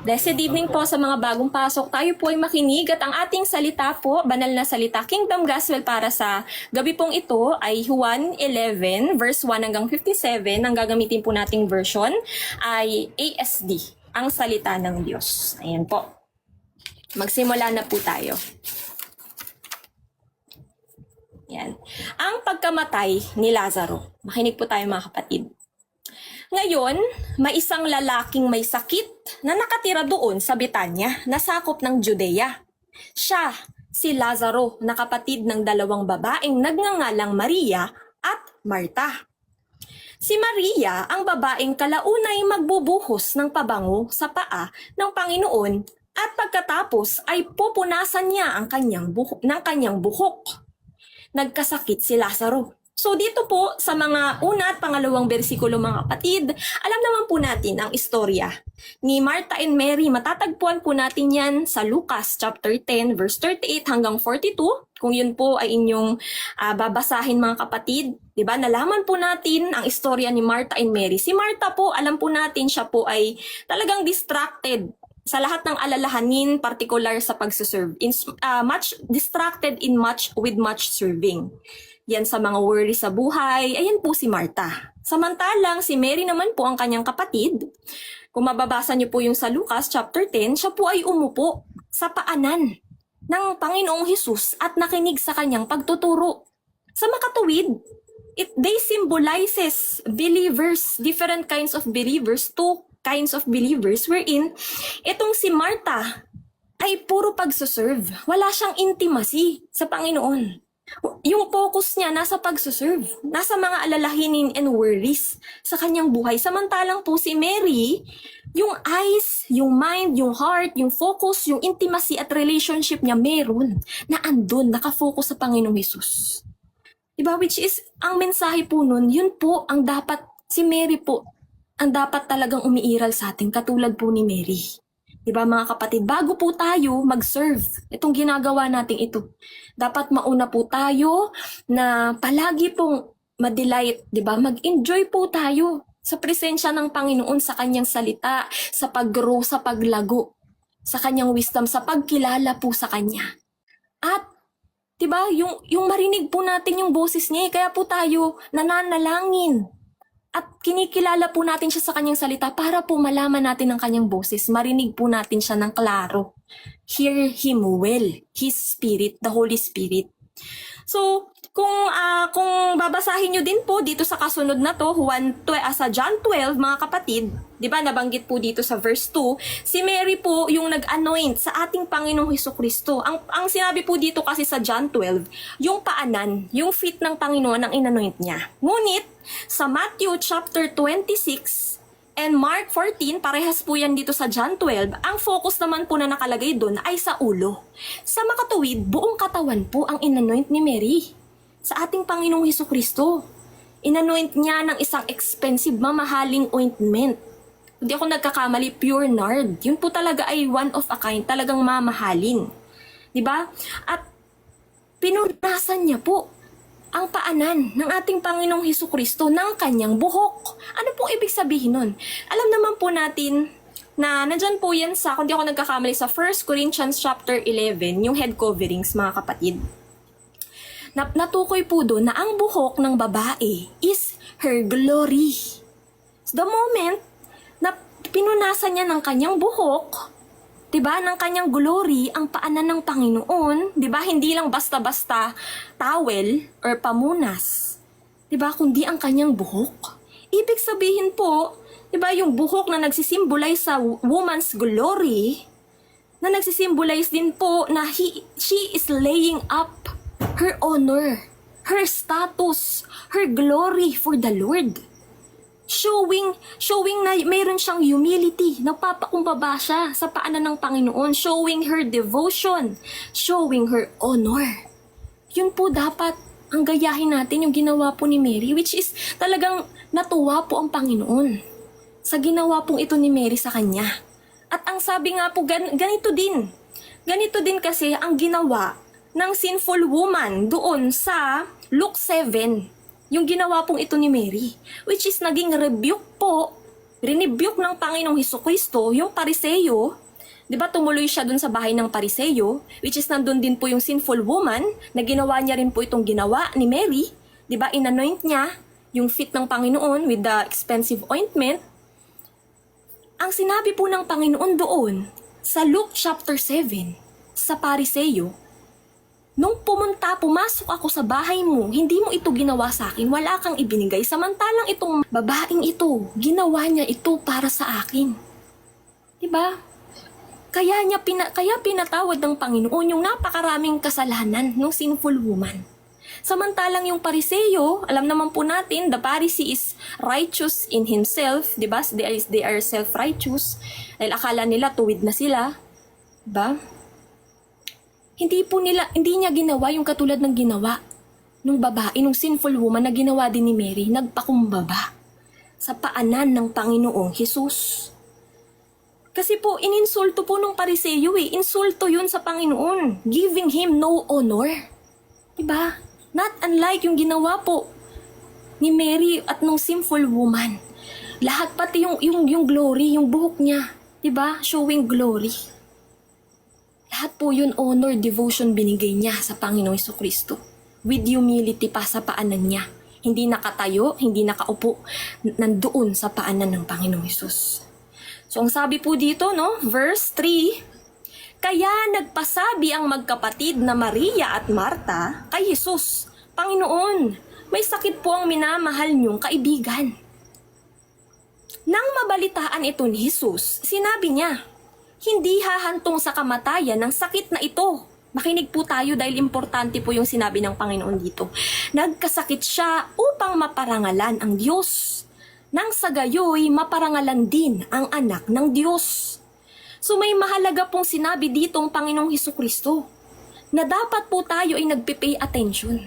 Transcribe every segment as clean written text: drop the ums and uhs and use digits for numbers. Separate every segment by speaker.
Speaker 1: Blessed evening po sa mga bagong pasok. Tayo po ay makinig at ang ating salita po, banal na salita, Kingdom Gospel para sa gabi pong ito ay Juan 11 verse 1 hanggang 57. Ang gagamitin po nating version ay ASD, ang salita ng Diyos. Ayan po. Magsimula na po tayo. Yan. Ang pagkamatay ni Lazaro. Makinig po tayo mga kapatid. Ngayon, may isang lalaking may sakit na nakatira doon sa Betanya na sakop ng Judea. Siya, si Lazaro, na kapatid ng dalawang babaeng nagngangalang Maria at Marta. Si Maria, ang babaeng kalaunay magbubuhos ng pabango sa paa ng Panginoon at pagkatapos ay pupunasan niya ang kanyang buhok. Nagkasakit si Lazaro. So dito po sa mga una at pangalawang bersikulo mga kapatid, alam naman po natin ang istorya ni Martha and Mary. Matatagpuan po natin yan sa Lucas chapter 10 verse 38 hanggang 42. Kung yun po ay inyong babasahin mga kapatid, 'di ba? Nalaman po natin ang istorya ni Martha and Mary. Si Martha po, alam po natin siya po ay talagang distracted sa lahat ng alalahanin, particular sa pagsuserve. Much distracted with much serving. Yan sa mga worry sa buhay, ayan po si Martha. Samantalang si Mary naman po ang kanyang kapatid. Kung mababasa niyo po yung sa Lucas chapter 10, siya po ay umupo sa paanan ng Panginoong Hesus at nakinig sa kanyang pagtuturo. Sa makatuwid, they symbolizes believers, different kinds of believers, two kinds of believers wherein itong si Martha ay puro pagsuserve. Wala siyang intimacy sa Panginoon. Yung focus niya nasa pagsuserve, nasa mga alalahanin and worries sa kanyang buhay. Samantalang po si Mary, yung eyes, yung mind, yung heart, yung focus, yung intimacy at relationship niya meron na andun, nakafocus sa Panginoong Hesus. Diba? Which is, ang mensahe po nun, yun po ang dapat, si Mary po, ang dapat talagang umiiral sa atin, katulad po ni Mary. Diba mga kapatid, bago po tayo mag-serve, itong ginagawa natin ito, dapat mauna po tayo na palagi pong ma-delight, diba? Mag-enjoy po tayo sa presensya ng Panginoon sa kanyang salita, sa pag-grow, sa paglago, sa kanyang wisdom, sa pagkilala po sa kanya. At diba, yung marinig po natin yung boses niya, kaya po tayo nananalangin. At kinikilala po natin siya sa kanyang salita para po malaman natin ang kanyang boses. Marinig po natin siya ng klaro. Hear Him well. His Spirit, the Holy Spirit. So, kung babasahin nyo din po dito sa kasunod na to, sa John 12, mga kapatid, di ba nabanggit po dito sa verse 2, si Mary po yung nag-anoint sa ating Panginoong Hesukristo. Ang sinabi po dito kasi sa John 12, yung paanan, yung feet ng Panginoon ang inanoint niya. Ngunit, sa Matthew chapter 26 and Mark 14, parehas po yan dito sa John 12, ang focus naman po na nakalagay doon ay sa ulo. Sa makatuwid, buong katawan po ang inanoint ni Mary sa ating Panginoong Hesukristo. Inanoint niya ng isang expensive, mamahaling ointment. Hindi ako nagkakamali, pure nard. Yun po talaga ay one of a kind, talagang mamahalin. Diba? At pinunasan niya po ang paanan ng ating Panginoong Hesukristo ng kanyang buhok. Ano pong ibig sabihin nun? Alam naman po natin na nandyan po yan sa, kung di ako nagkakamali, sa 1 Corinthians chapter 11, yung head coverings, mga kapatid. Natukoy po doon na ang buhok ng babae is her glory. The moment na pinunasan niya ng kanyang buhok, diba, ng kanyang glory, ang paanan ng Panginoon, diba, hindi lang basta-basta towel or pamunas, diba, kundi ang kanyang buhok. Ibig sabihin po, diba, yung buhok na nagsisimbolize sa woman's glory, na nagsisimbolize din po na she is laying up her honor, her status, her glory for the Lord. Showing na mayroon siyang humility, nagpapakumbaba siya sa paanan ng Panginoon, showing her devotion, showing her honor. Yun po dapat ang gayahin natin, yung ginawa po ni Mary, which is talagang natuwa po ang Panginoon sa ginawa pong ito ni Mary sa kanya. At ang sabi nga po, ganito din kasi ang ginawa ng sinful woman doon sa Luke 7, yung ginawa pong ito ni Mary, which is naging rebuke po rinibuke ng Panginoong Hesukristo yung Pariseyo. Di ba tumuloy siya dun sa bahay ng Pariseyo, which is nandun din po yung sinful woman, na ginawa niya rin po itong ginawa ni Mary. Di ba inanoint niya yung feet ng Panginoon with the expensive ointment. Ang sinabi po ng Panginoon doon, sa Luke chapter 7, sa Pariseyo, nung pumasok ako sa bahay mo, hindi mo ito ginawa sa akin, wala kang ibinigay. Samantalang itong babaeng ito, ginawa niya ito para sa akin. Diba? Kaya pinatawad ng Panginoon yung napakaraming kasalanan ng sinful woman. Samantalang yung Pariseyo, alam naman po natin, the Pharisee is righteous in himself, diba? They are self-righteous. Dahil akala nila tuwid na sila. Diba? Hindi niya ginawa yung katulad ng ginawa nung babae, nung sinful woman na ginawa din ni Mary, nagpakumbaba sa paanan ng Panginoong Hesus. Kasi po, ininsulto po nung Pariseyo insulto yun sa Panginoon, giving Him no honor. Diba? Not unlike yung ginawa po ni Mary at nung sinful woman. Lahat pati yung glory, yung buhok niya, diba? Showing glory. Lahat po yun, honor, devotion binigay niya sa Panginoong Hesukristo. With humility pa sa paanan niya. Hindi nakatayo, hindi nakaupo, nandoon sa paanan ng Panginoong Hesus. So, ang sabi po dito, no, verse 3, kaya nagpasabi ang magkapatid na Maria at Marta kay Hesus, Panginoon, may sakit po ang minamahal niyong kaibigan. Nang mabalitaan ito ni Hesus, sinabi niya, hindi hahantong sa kamatayan ng sakit na ito. Makinig po tayo dahil importante po yung sinabi ng Panginoon dito. Nagkasakit siya upang maparangalan ang Diyos. Nang sa gayoy, maparangalan din ang anak ng Diyos. So may mahalaga pong sinabi dito ang Panginoong Hesukristo na dapat po tayo ay nagpipay attention.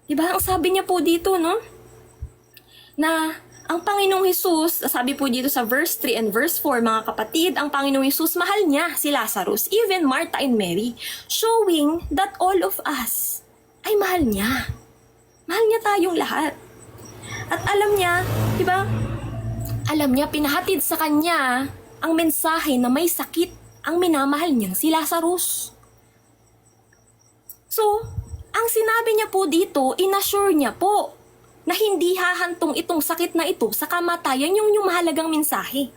Speaker 1: Diba? Ang sabi niya po dito, no? Na ang Panginoong Hesus, sabi po dito sa verse 3 and verse 4, mga kapatid, ang Panginoong Hesus, mahal niya si Lazarus, even Martha and Mary, showing that all of us ay mahal niya. Mahal niya tayong lahat. At alam niya, di ba? Alam niya, pinahatid sa kanya ang mensahe na may sakit ang minamahal niyang si Lazarus. So, ang sinabi niya po dito, inassure niya po na hindi hahantong itong sakit na ito sa kamatayan, yung mahalagang mensahe.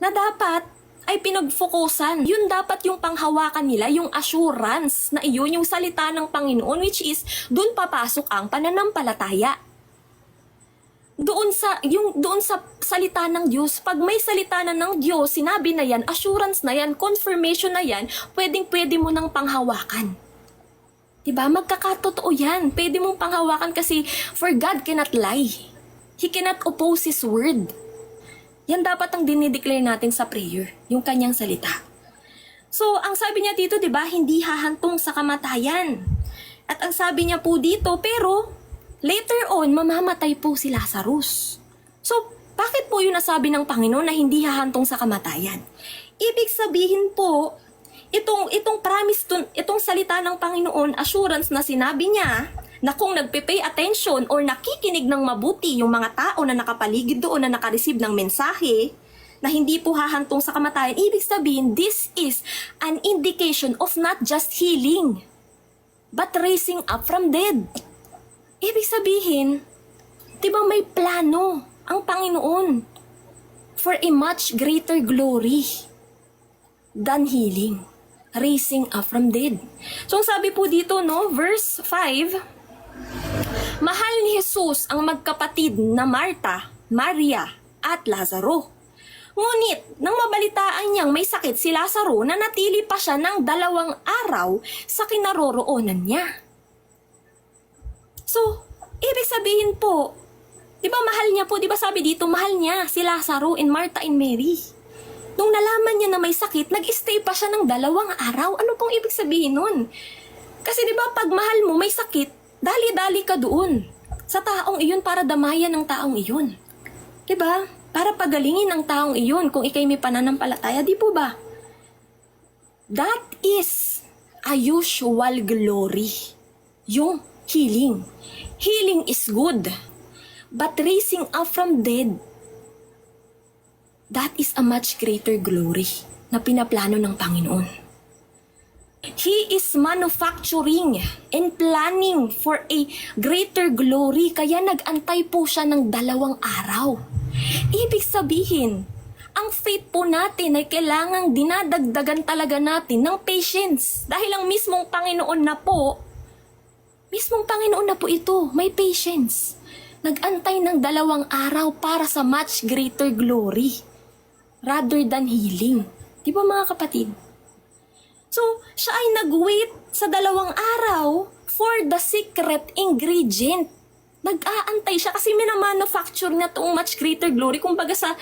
Speaker 1: Na dapat ay pinagfokusan. Yun dapat yung panghawakan nila, yung assurance na iyon, yung salita ng Panginoon, which is, dun papasok ang pananampalataya. Doon sa salita ng Diyos, pag may salita na ng Diyos, sinabi na yan, assurance na yan, confirmation na yan, pwede mo nang panghawakan. Diba? Magkakatotoo yan. Pwede mong panghawakan kasi for God cannot lie. He cannot oppose His word. Yan dapat ang dinideclare natin sa prayer, yung kanyang salita. So, ang sabi niya dito, diba, hindi hahantong sa kamatayan. At ang sabi niya po dito, pero later on, mamamatay po si Lazarus. So, bakit po yung nasabi ng Panginoon na hindi hahantong sa kamatayan? Ibig sabihin po, itong promise, itong salita ng Panginoon, assurance na sinabi niya, na kung nagpe-pay attention or nakikinig ng mabuti yung mga tao na nakapaligid doon na nakareceive ng mensahe, na hindi po hahantong sa kamatayan, ibig sabihin, this is an indication of not just healing, but raising up from dead. Ibig sabihin, di ba may plano ang Panginoon for a much greater glory than healing, raising up from dead. So, ang sabi po dito, no, verse 5, mahal ni Jesus ang magkapatid na Marta, Maria, at Lazaro. Ngunit, nang mabalitaan niyang may sakit si Lazaro, nanatili pa siya ng 2 araw sa kinaroroonan niya. So, ibig sabihin po, di ba mahal niya po, di ba sabi dito, mahal niya si Lazaro and Martha and Mary. Nung nalaman niya na may sakit, nag-stay pa siya ng 2 araw. Ano pong ibig sabihin nun? Kasi di ba pag mahal mo may sakit, dali-dali ka doon sa taong iyon para damayan ng taong iyon. Di ba? Para pagalingin ng taong iyon kung ikay may pananampalataya, di po ba? That is a usual glory. Yung healing. Healing is good. But raising up from dead, That is a much greater glory na pinaplano ng Panginoon. He is manufacturing and planning for a greater glory, kaya nag-antay po siya ng 2 araw. Ibig sabihin, ang faith po natin ay kailangang dinadagdagan talaga natin ng patience. Dahil ang mismong Panginoon na po ito, may patience. Nag-antay ng 2 araw para sa much greater glory rather than healing. Di ba mga kapatid? So, siya ay nag-wait sa 2 araw for the secret ingredient. Nag-aantay siya kasi minamanufacture niya itong much greater glory. Kumbaga sa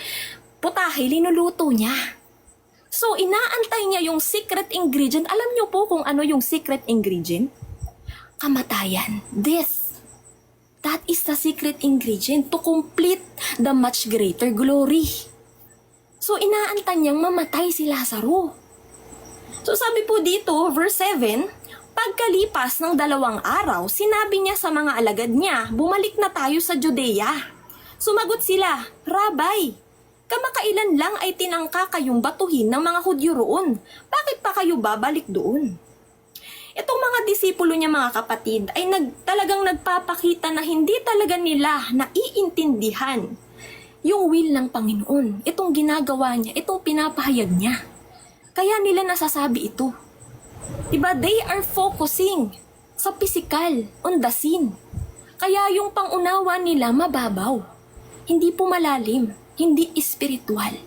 Speaker 1: putahe, linuluto niya. So, inaantay niya yung secret ingredient. Alam niyo po kung ano yung secret ingredient? Kamatayan. Death. That is the secret ingredient to complete the much greater glory. So, inaantay niyang mamatay si Lazaro. So sabi po dito, verse 7, pagkalipas ng 2 araw, sinabi niya sa mga alagad niya, bumalik na tayo sa Judea. Sumagot sila, Rabay, kamakailan lang ay tinangka kayong batuhin ng mga Hudyo roon. Bakit pa kayo babalik doon? Itong mga disipulo niya mga kapatid ay talagang nagpapakita na hindi talaga nila naiintindihan yung will ng Panginoon. Itong ginagawa niya, itong pinapahayag niya. Kaya nila nasasabi ito. Diba? They are focusing sa physical, on the scene. Kaya yung pangunawa nila mababaw. Hindi po malalim, hindi spiritual.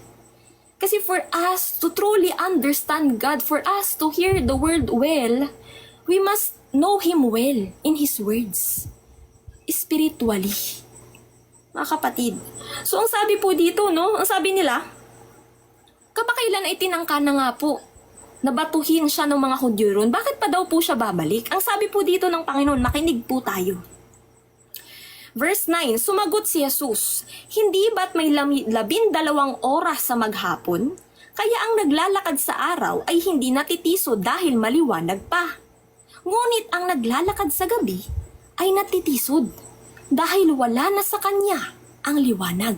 Speaker 1: Kasi for us to truly understand God, for us to hear the word well, we must know Him well in His words. Spiritually. Mga kapatid. So ang sabi po dito, no? Ang sabi nila, kapakailan ay tinangka na nga po, nabatuhin siya ng mga Hudyo ron, bakit pa daw po siya babalik? Ang sabi po dito ng Panginoon, makinig po tayo. Verse 9, sumagot si Jesus, hindi ba't may 12 oras sa maghapon? Kaya ang naglalakad sa araw ay hindi natitiso dahil maliwanag pa. Ngunit ang naglalakad sa gabi ay natitisod dahil wala na sa kanya ang liwanag.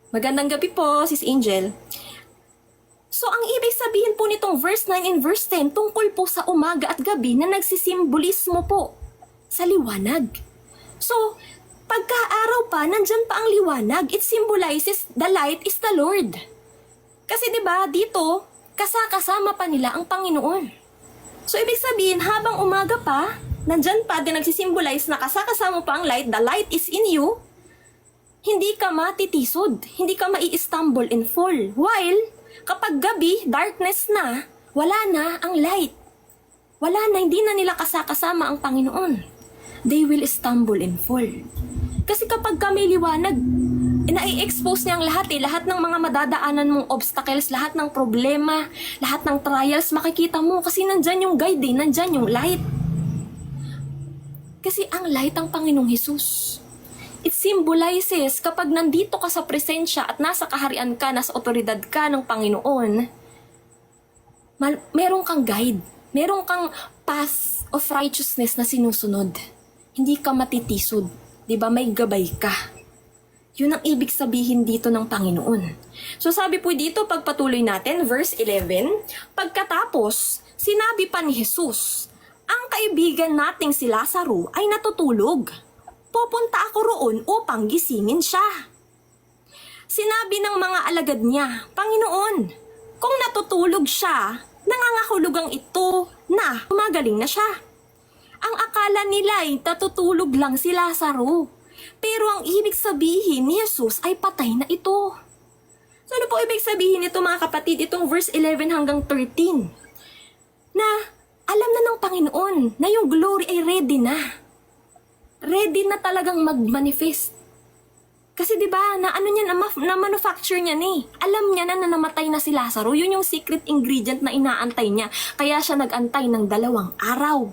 Speaker 1: Magandang gabi po, Sis Angel. So, ang ibig sabihin po nitong verse 9 and verse 10 tungkol po sa umaga at gabi na nagsisimbolismo po sa liwanag. So, pagka-araw pa, nandyan pa ang liwanag. It symbolizes the light is the Lord. Kasi 'di ba dito, kasama pa nila ang Panginoon. So, ibig sabihin, habang umaga pa, nandyan pa din nagsisimbolize na kasama pa ang light, the light is in you, hindi ka matitisod, hindi ka mai-stumble and fall. While, kapag gabi, darkness na, wala na ang light. Wala na, hindi na nila kasama ang Panginoon. They will stumble and fall. Kasi kapag kami liwanag, na-expose niya ang lahat ng mga madadaanan mong obstacles, lahat ng problema, lahat ng trials, makikita mo. Kasi nandyan yung guide, nandyan yung light. Kasi ang light ang Panginoong Hesus. It symbolizes kapag nandito ka sa presensya at nasa kaharian ka, nasa otoridad ka ng Panginoon, meron kang guide, meron kang path of righteousness na sinusunod. Hindi ka matitisod, di ba? May gabay ka. Yun ang ibig sabihin dito ng Panginoon. So sabi po dito, pagpatuloy natin, verse 11, pagkatapos, sinabi pa ni Jesus, ang kaibigan nating si Lazaro ay natutulog. Pupunta ako roon upang gisingin siya. Sinabi ng mga alagad niya, Panginoon, kung natutulog siya, nangangahulugang ito na gumagaling na siya. Ang akala nila ay natutulog lang si Lazaro. Pero ang ibig sabihin ni Jesus ay patay na ito. So ano po ibig sabihin nito mga kapatid? Itong verse 11 hanggang 13. Na alam na ng Panginoon na yung glory ay ready na. Ready na talagang mag-manifest. Kasi 'di ba, na ano niya na manufacture niya ni. Alam niya na namatay na si Lazaro. Yun yung secret ingredient na inaantay niya. Kaya siya nag-antay ng 2 araw.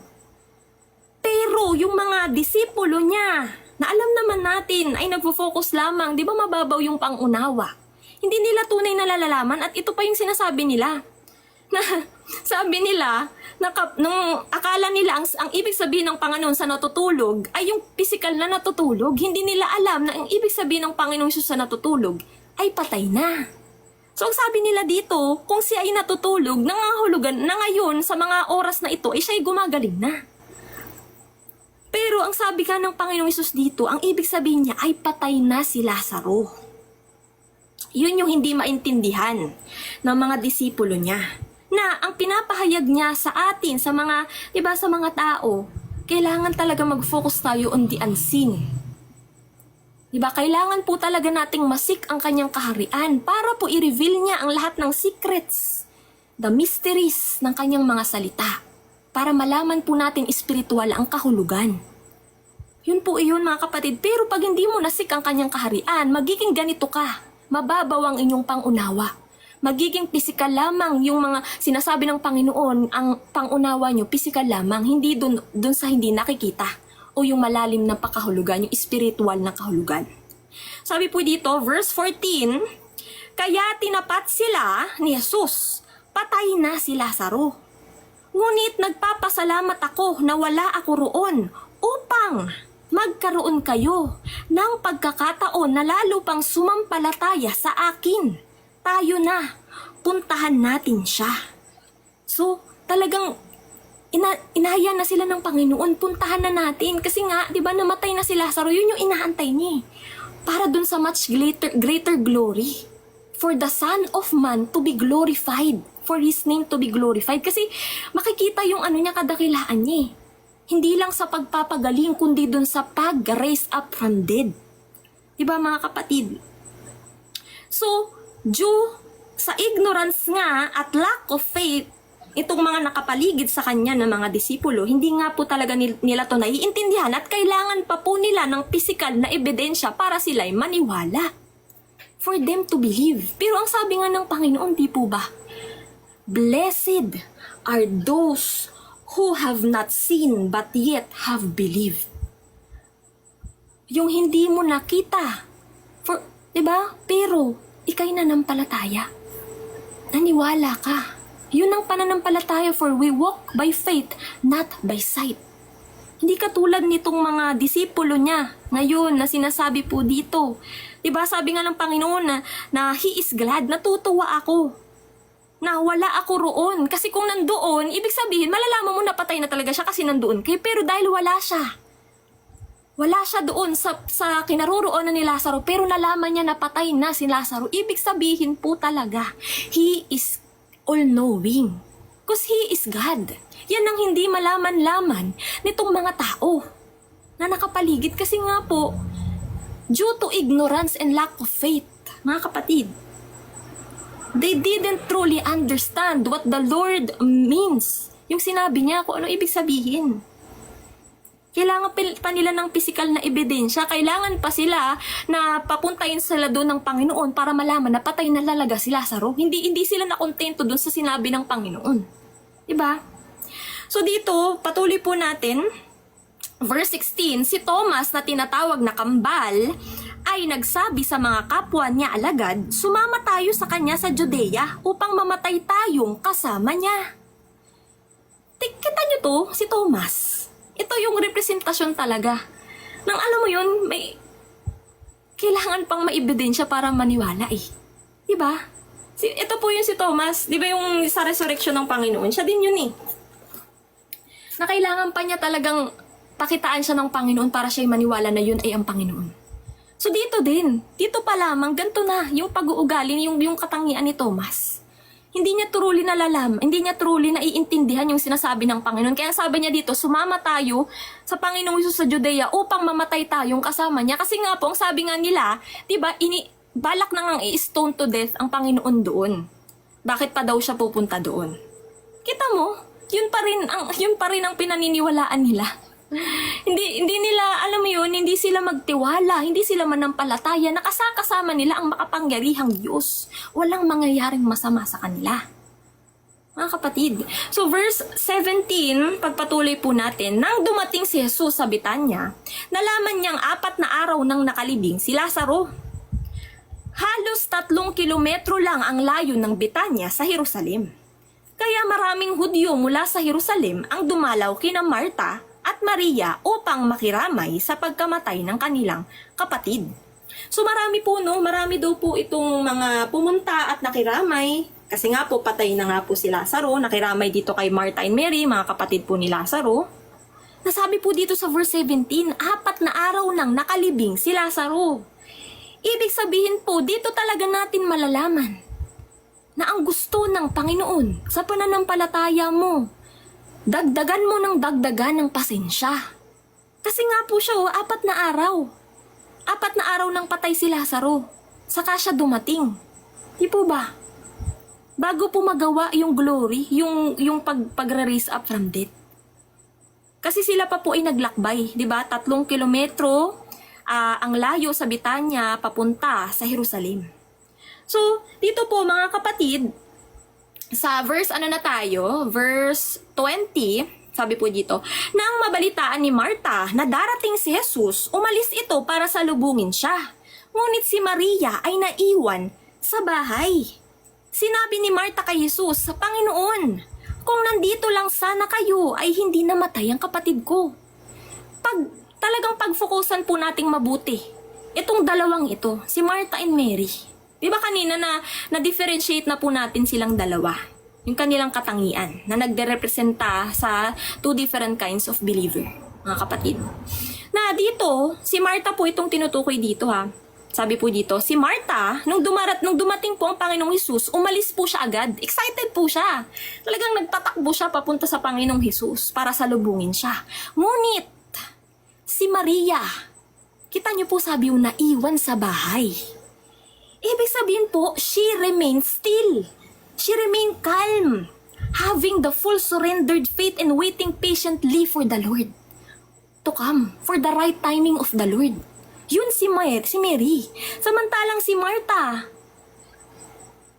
Speaker 1: Pero yung mga disipulo niya, na alam naman natin ay nagfo-focus lamang, 'di ba mababaw yung pangunawa. Hindi nila tunay na nalalaman at ito pa yung sinasabi nila. Na sabi nila, nung akala nila ang ibig sabihin ng Panginoon sa natutulog ay yung physical na natutulog. Hindi nila alam na ang ibig sabihin ng Panginoon sa natutulog ay patay na. So ang sabi nila dito, kung siya ay natutulog, nangangahulugan na ngayon sa mga oras na ito ay siya ay gumagaling na. Pero ang sabi ka ng Panginoong Hesus dito, ang ibig sabihin niya ay patay na si Lazaro. Yun yung hindi maintindihan ng mga disipulo niya. Na ang pinapahayag niya sa atin, sa mga, diba, sa mga tao, kailangan talaga mag-focus tayo on the unseen. Diba, kailangan po talaga nating masik ang kanyang kaharian para po i-reveal niya ang lahat ng secrets, the mysteries ng kanyang mga salita, para malaman po natin espiritual ang kahulugan. Yun po iyon mga kapatid, pero pag hindi mo nasik ang kanyang kaharian, magiging ganito ka, mababaw ang inyong pangunawa. Magiging pisikal lamang yung mga sinasabi ng Panginoon, ang pangunawa nyo, pisikal lamang, hindi dun sa hindi nakikita o yung malalim na pakahulugan, yung spiritual na kahulugan. Sabi po dito, verse 14, kaya tinapat sila ni Jesus, patay na si Lazaro. Ngunit nagpapasalamat ako na wala ako roon upang magkaroon kayo ng pagkakataon na lalo pang sumampalataya sa akin. Tayo na, puntahan natin siya. So, talagang inahaya na sila ng Panginoon, puntahan na natin. Kasi nga, di ba, namatay na si Lazaro, yun yung inaantay niya. Para dun sa much greater glory. For the Son of Man to be glorified. For His name to be glorified. Kasi makikita yung niya, kadakilaan niya. Hindi lang sa pagpapagaling, kundi dun sa pag-raise up from dead. Di ba mga kapatid? So, due sa ignorance nga at lack of faith, itong mga nakapaligid sa kanya ng mga disipulo, hindi nga po talaga nila to naiintindihan at kailangan pa po nila ng pisikal na ebidensya para sila'y maniwala. For them to believe. Pero ang sabi nga ng Panginoon, di po ba? Blessed are those who have not seen but yet have believed. Yung hindi mo nakita, di ba? Pero ikay nanampalataya. Naniwala ka. Yun ang pananampalataya, for we walk by faith, not by sight. Hindi katulad nitong mga disipulo niya ngayon na sinasabi po dito. Diba sabi nga ng Panginoon na He is glad, natutuwa ako. Na wala ako roon. Kasi kung nandoon, ibig sabihin, malalaman mo na patay na talaga siya kasi nandoon kayo. Pero dahil wala siya. Wala siya doon sa kinaroroonan ni Lazaro, pero nalaman niya na patay na si Lazaro. Ibig sabihin po talaga, He is all-knowing. Because He is God. Yan ang hindi malaman-laman nitong mga tao na nakapaligid. Kasi nga po, due to ignorance and lack of faith, mga kapatid, they didn't truly understand what the Lord means. Yung sinabi niya, kung ano ibig sabihin. Kailangan pa nila ng pisikal na ebidensya. Kailangan pa sila na papuntayin sila doon ng Panginoon para malaman na patay na lalaga si Lazaro. Hindi sila nakontento doon sa sinabi ng Panginoon. Diba? So dito, patuloy po natin. Verse 16, si Thomas na tinatawag na kambal ay nagsabi sa mga kapwa niya alagad, sumama tayo sa kanya sa Judea upang mamatay tayong kasama niya. Kita niyo to, si Thomas. Ito yung representasyon talaga. Nang alam mo yun, may kailangan pang maibidensya para maniwala eh. Diba? Ito po yung si Thomas. Diba yung sa resurrection ng Panginoon? Siya din yun eh. Na kailangan pa niya talagang pakitaan siya ng Panginoon para siya'y maniwala na yun ay ang Panginoon. So dito din, dito pa lamang, ganito na yung pag-uugali, yung katangian ni Thomas. Hindi niya truly nalalaman, hindi niya truly naiintindihan yung sinasabi ng Panginoon. Kaya sabi niya dito, sumama tayo sa Panginoong Hesus sa Judea upang mamatay tayong kasama niya. Kasi nga po, ang sabi nga nila, diba, balak na ngang i-stone to death ang Panginoon doon. Bakit pa daw siya pupunta doon? Kita mo, yun pa rin ang pinaniniwalaan nila. Hindi nila, alam mo yun, hindi sila magtiwala, hindi sila manampalataya, nakasakasama nila ang makapangyarihang Diyos. Walang mangyayaring masama sa kanila. Mga kapatid. So verse 17, pagpatuloy po natin, nang dumating si Jesus sa Betanya, nalaman niyang 4 na araw nang nakalibing si Lazaro. Halos 3 kilometro lang ang layo ng Betanya sa Jerusalem. Kaya maraming Hudyo mula sa Jerusalem ang dumalaw kina Marta at Maria upang makiramay sa pagkamatay ng kanilang kapatid. So marami po, no? Marami daw po itong mga pumunta at nakiramay. Kasi nga po, patay na nga po si Lazaro. Nakiramay dito kay Martha and Mary, mga kapatid po ni Lazaro. Nasabi po dito sa verse 17, 4 na araw nang nakalibing si Lazaro. Ibig sabihin po, dito talaga natin malalaman na ang gusto ng Panginoon sa pananampalataya mo, dagdagan mo ng dagdagan ng pasensya. Kasi nga po siya, 4 na araw. 4 na araw nang patay si Lazaro. Saka siya dumating. Di po ba? Bago po magawa yung glory, yung pag-raise up from death. Kasi sila pa po ay naglakbay, di ba? 3 kilometro ang layo sa Betania papunta sa Jerusalem. So, dito po mga kapatid, sa verse verse 20, sabi po dito, nang mabalitaan ni Martha na darating si Jesus, umalis ito para salubungin siya. Ngunit si Maria ay naiwan sa bahay. Sinabi ni Martha kay Jesus, Panginoon, kung nandito lang sana kayo ay hindi namatay ang kapatid ko. Talagang pagfokusan po nating mabuti, itong dalawang ito, si Martha and Mary. Diba kanina na-differentiate na po natin silang dalawa? Yung kanilang katangian na nagde-representa sa 2 different kinds of believer, mga kapatid. Na dito, si Martha po itong tinutukoy dito ha. Sabi po dito, si Martha, nung dumating po ang Panginoong Hesus, umalis po siya agad. Excited po siya. Talagang nagtatakbo siya papunta sa Panginoong Hesus para salubungin siya. Ngunit, si Maria, kita niyo po sabi yung naiwan sa bahay. Ibig sabihin po, she remained still. She remained calm, having the full surrendered faith and waiting patiently for the Lord to come, for the right timing of the Lord. Yun si Mary. Samantalang si Martha,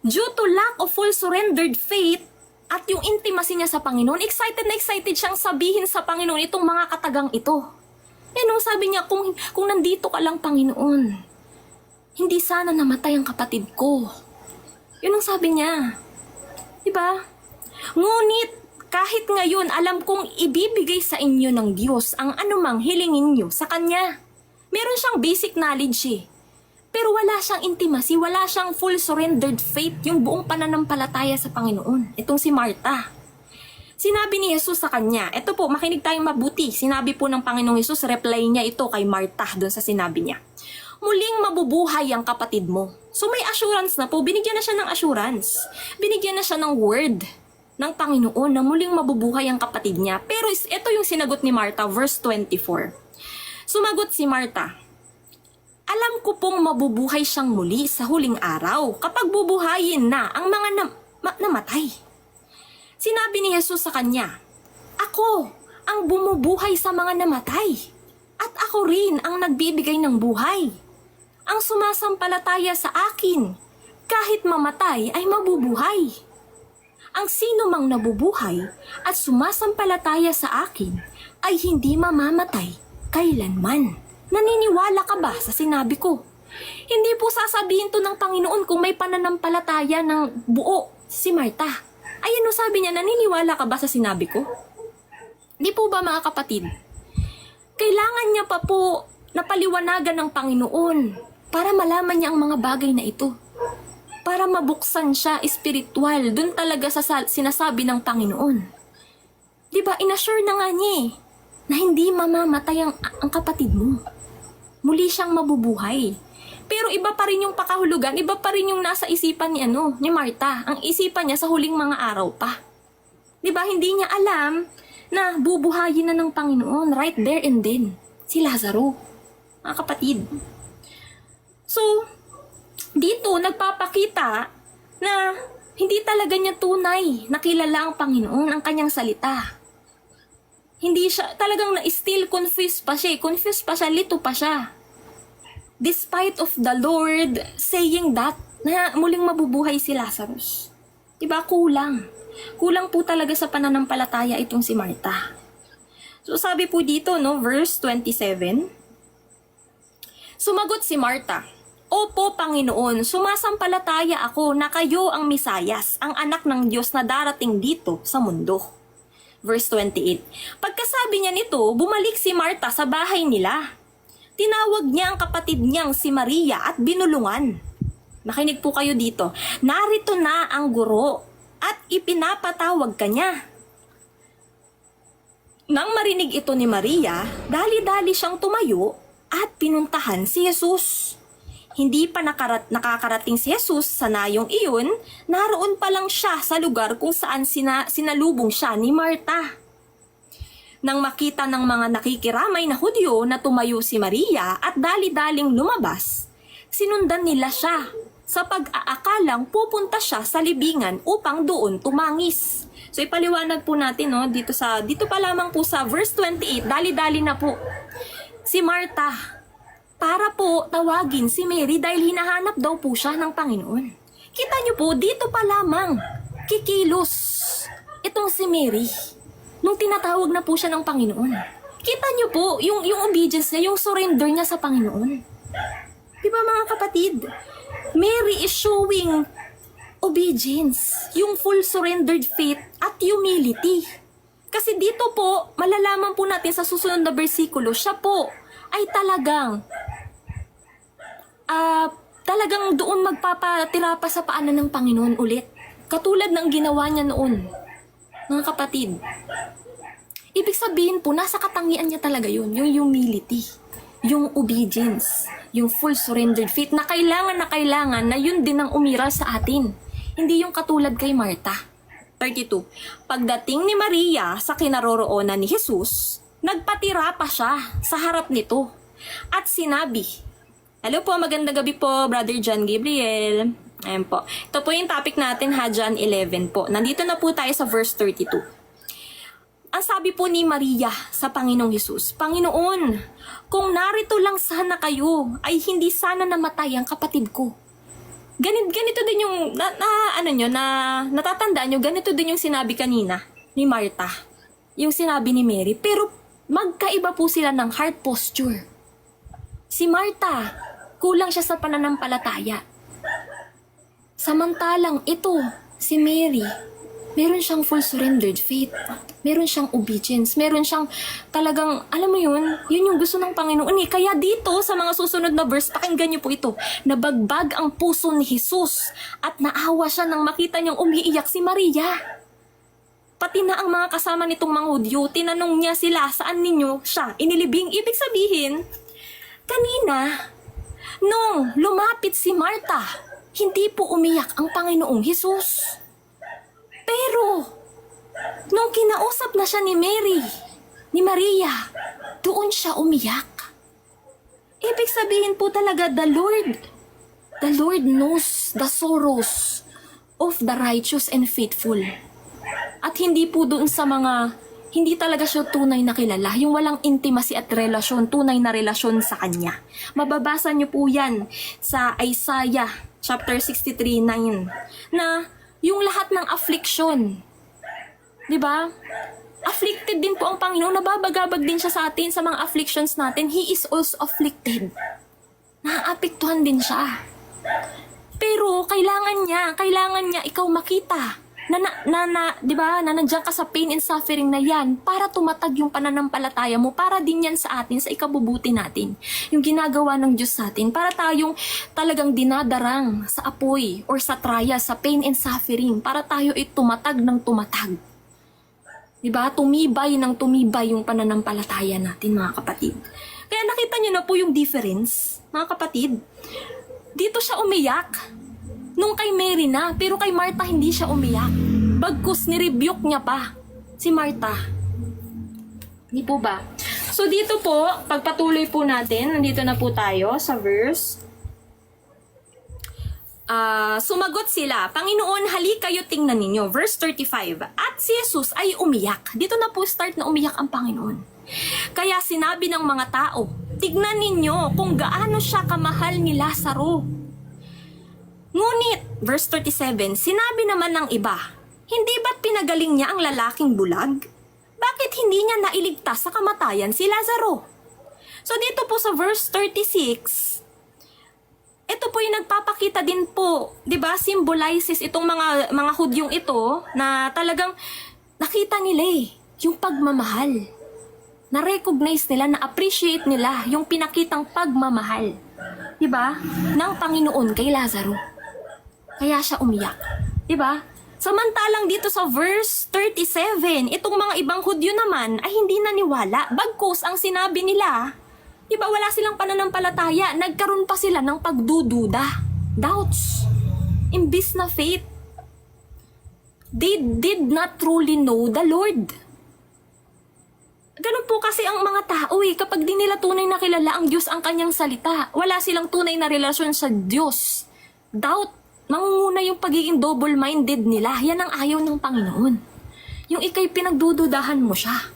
Speaker 1: due to lack of full surrendered faith at yung intimacy niya sa Panginoon, excited na excited siyang sabihin sa Panginoon itong mga katagang ito. Sabi niya, kung nandito ka lang, Panginoon, hindi sana namatay ang kapatid ko. Yun ang sabi niya. Diba? Ngunit, kahit ngayon, alam kong ibibigay sa inyo ng Diyos ang anumang hilingin nyo sa Kanya. Meron siyang basic knowledge Pero wala siyang intimacy, wala siyang full surrendered faith, yung buong pananampalataya sa Panginoon. Itong si Martha. Sinabi ni Jesus sa kanya, eto po, makinig tayong mabuti. Sinabi po ng Panginoong Jesus, reply niya ito kay Martha doon sa sinabi niya. Muling mabubuhay ang kapatid mo. So may assurance na po, binigyan na siya ng assurance. Binigyan na siya ng word ng Panginoon na muling mabubuhay ang kapatid niya. Pero ito yung sinagot ni Martha, verse 24. Sumagot si Martha, alam ko pong mabubuhay siyang muli sa huling araw kapag bubuhayin na ang mga namatay. Sinabi ni Jesus sa kanya, ako ang bumubuhay sa mga namatay at ako rin ang nagbibigay ng buhay. Ang sumasampalataya sa akin, kahit mamatay ay mabubuhay. Ang sino mang nabubuhay at sumasampalataya sa akin ay hindi mamamatay kailanman. Naniniwala ka ba sa sinabi ko? Hindi po sasabihin to ng Panginoon kung may pananampalataya ng buo si Martha. Ayan o, sabi niya, naniniwala ka ba sa sinabi ko? Di po ba mga kapatid? Kailangan niya pa po napaliwanagan ng Panginoon para malaman niya ang mga bagay na ito. Para mabuksan siya espiritual, dun talaga sa sinasabi ng Panginoon. Di ba, inassure na nga niya na hindi mamamatay ang kapatid mo. Muli siyang mabubuhay. Pero iba pa rin yung pakahulugan, iba pa rin yung nasa isipan ni Martha. Ang isipan niya sa huling mga araw pa. Di ba, hindi niya alam na bubuhayin na ng Panginoon right there and then. Si Lazaro. Mga kapatid. So, dito nagpapakita na hindi talaga niya tunay na kilala ang Panginoon, ang kanyang salita. Hindi siya, talagang still confused pa siya. Confused pa siya, lito pa siya. Despite of the Lord saying that, na muling mabubuhay si Lazarus. Diba, kulang. Kulang po talaga sa pananampalataya itong si Martha. So sabi po dito, verse 27, sumagot si Martha, Opo, Panginoon, sumasampalataya ako na kayo ang Misayas, ang anak ng Diyos na darating dito sa mundo. Verse 28, pagkasabi niya nito, bumalik si Martha sa bahay nila. tinawag niya ang kapatid niyang si Maria at binulungan. Makinig po kayo dito. Narito na ang guro at ipinapatawag kanya. Nang marinig ito ni Maria, dali-dali siyang tumayo at pinuntahan si Jesus. Hindi pa nakakarating si Jesus sa nayong iyon, naroon pa lang siya sa lugar kung saan sinalubong siya ni Marta. Nang makita ng mga nakikiramay na Hudyo na tumayo si Maria at dali-daling lumabas, sinundan nila siya sa pag-aakalang pupunta siya sa libingan upang doon tumangis. So ipaliwanag po natin dito pa lamang po sa verse 28, dali-dali na po. Si Marta, para po tawagin si Mary dahil hinahanap daw po siya ng Panginoon. Kita niyo po, dito pa lamang kikilos itong si Mary nung tinatawag na po siya ng Panginoon. Kita niyo po, yung obedience niya, yung surrender niya sa Panginoon. Di ba mga kapatid? Mary is showing obedience, yung full surrendered faith at humility. Kasi dito po, malalaman po natin sa susunod na bersikulo, siya po ay talagang doon magpapatira pa sa paanan ng Panginoon ulit. Katulad ng ginawa niya noon, mga kapatid. Ibig sabihin po, nasa katangian niya talaga yun, yung humility, yung obedience, yung full surrendered faith na kailangan na yun din ang umiral sa atin. Hindi yung katulad kay Marta. 32. Pagdating ni Maria sa kinaroroonan ni Jesus, nagpatira pa siya sa harap nito at sinabi, "Hello po, magandang gabi po, Brother John Gabriel." Ayan po. Ito po yung topic natin, John 11 po. Nandito na po tayo sa verse 32. Ang sabi po ni Maria sa Panginoong Hesus, "Panginoon, kung narito lang sana kayo, ay hindi sana namatay ang kapatid ko." Ganito din yung, natatandaan nyo, ganito din yung sinabi kanina ni Marta. Yung sinabi ni Mary. Pero magkaiba po sila ng heart posture. Si Marta, kulang siya sa pananampalataya. Samantalang ito, si Mary, meron siyang full surrendered faith. Meron siyang obedience. Meron siyang talagang, alam mo yun yung gusto ng Panginoon eh. Kaya dito, sa mga susunod na verse, pakinggan niyo po ito. Nabagbag ang puso ni Jesus at naawa siya nang makita niyang umiiyak si Maria. Pati na ang mga kasama nitong mga Hudyo, tinanong niya sila, saan ninyo siya inilibing? Ibig sabihin, kanina, nung lumapit si Marta, hindi po umiyak ang Panginoong Jesus. Pero, nung kinausap na siya ni Mary, ni Maria, doon siya umiyak. Ibig sabihin po talaga, the Lord knows the sorrows of the righteous and faithful. At hindi po doon sa mga, hindi talaga siya tunay na kilala, yung walang intimacy at relasyon, tunay na relasyon sa Kanya. Mababasa niyo po yan sa Isaiah chapter 63:9, na yung lahat ng affliction, di ba? Afflicted din po ang Panginoon, nababagabag din siya sa atin sa mga afflictions natin. He is also afflicted. Naaapektuhan din siya. Pero kailangan niya ikaw makita di ba, na nandiyan ka sa pain and suffering na yan para tumatag yung pananampalataya mo, para din yan sa atin, sa ikabubuti natin. Yung ginagawa ng Diyos sa atin, para tayong talagang dinadarang sa apoy or sa trial, sa pain and suffering, para tayo ay tumatag ng tumatag. Diba? Tumibay yung pananampalataya natin, mga kapatid. Kaya nakita niyo na po yung difference, mga kapatid. Dito siya umiyak. Nung kay Mary na, pero kay Marta hindi siya umiyak. Bagkus nirebuke niya pa si Marta. Hindi po ba? So dito po, pagpatuloy po natin, nandito na po tayo sa verse. Sumagot sila, "Panginoon, hali kayo, tingnan ninyo." Verse 35. At si Jesus ay umiyak. Dito na po start na umiyak ang Panginoon. Kaya sinabi ng mga tao, "Tignan ninyo kung gaano siya kamahal ni Lazaro." Ngunit, verse 37, sinabi naman ng iba, "Hindi ba't pinagaling niya ang lalaking bulag? Bakit hindi niya nailigtas sa kamatayan si Lazaro?" So dito po sa verse 36, ito po yung nagpapakita din po, 'di ba? Symbolizes itong mga Hudyong ito na talagang nakita nila yung pagmamahal na-recognize nila, na-appreciate nila yung pinakitang pagmamahal, diba, ng Panginoon kay Lazaro. Kaya siya umiyak, diba? Samantalang dito sa verse 37, itong mga ibang Hudyo naman ay hindi naniwala. Bagkus ang sinabi nila, diba, wala silang pananampalataya, nagkaroon pa sila ng pagdududa, doubts, imbis na faith. They did not truly know the Lord. Ganun po kasi ang mga tao kapag di nila tunay na kilala ang Diyos, ang kanyang salita, wala silang tunay na relasyon sa Diyos. Doubt, mangunguna yung pagiging double-minded nila. Yan ang ayaw ng Panginoon. Yung ikay pinagdududahan mo siya.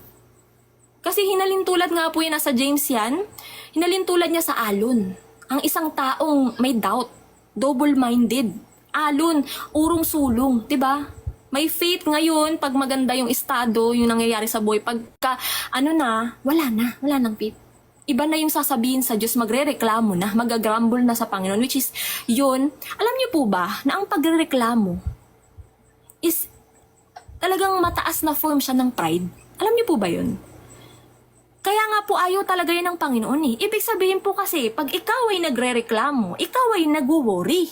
Speaker 1: Kasi hinalintulad nga po yan nasa James yan, hinalintulad niya sa alon. Ang isang taong may doubt, double-minded, alon, urong-sulong, 'di ba? May faith ngayon, pag maganda yung estado, yung nangyayari sa buhay, pagka, wala nang faith. Iba na yung sasabihin sa Diyos, magre-reklamo na, magagrumble na sa Panginoon, which is, yun, alam niyo po ba, na ang pagre-reklamo is, talagang mataas na form siya ng pride? Alam niyo po ba yun? Kaya nga po ayaw talaga yun ng Panginoon Ibig sabihin po kasi, pag ikaw ay nagre-reklamo, ikaw ay nagwo-worry.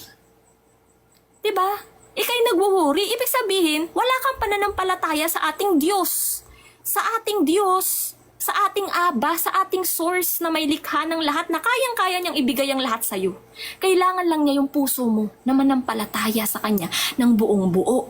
Speaker 1: Diba? Ika'y nagwo-worry, ibig sabihin, wala kang pananampalataya sa ating Diyos. Sa ating Diyos, sa ating Aba, sa ating source na may likha ng lahat na kayang-kaya niyang ibigay ang lahat sa'yo. Kailangan lang niya yung puso mo na manampalataya sa Kanya ng buong buo.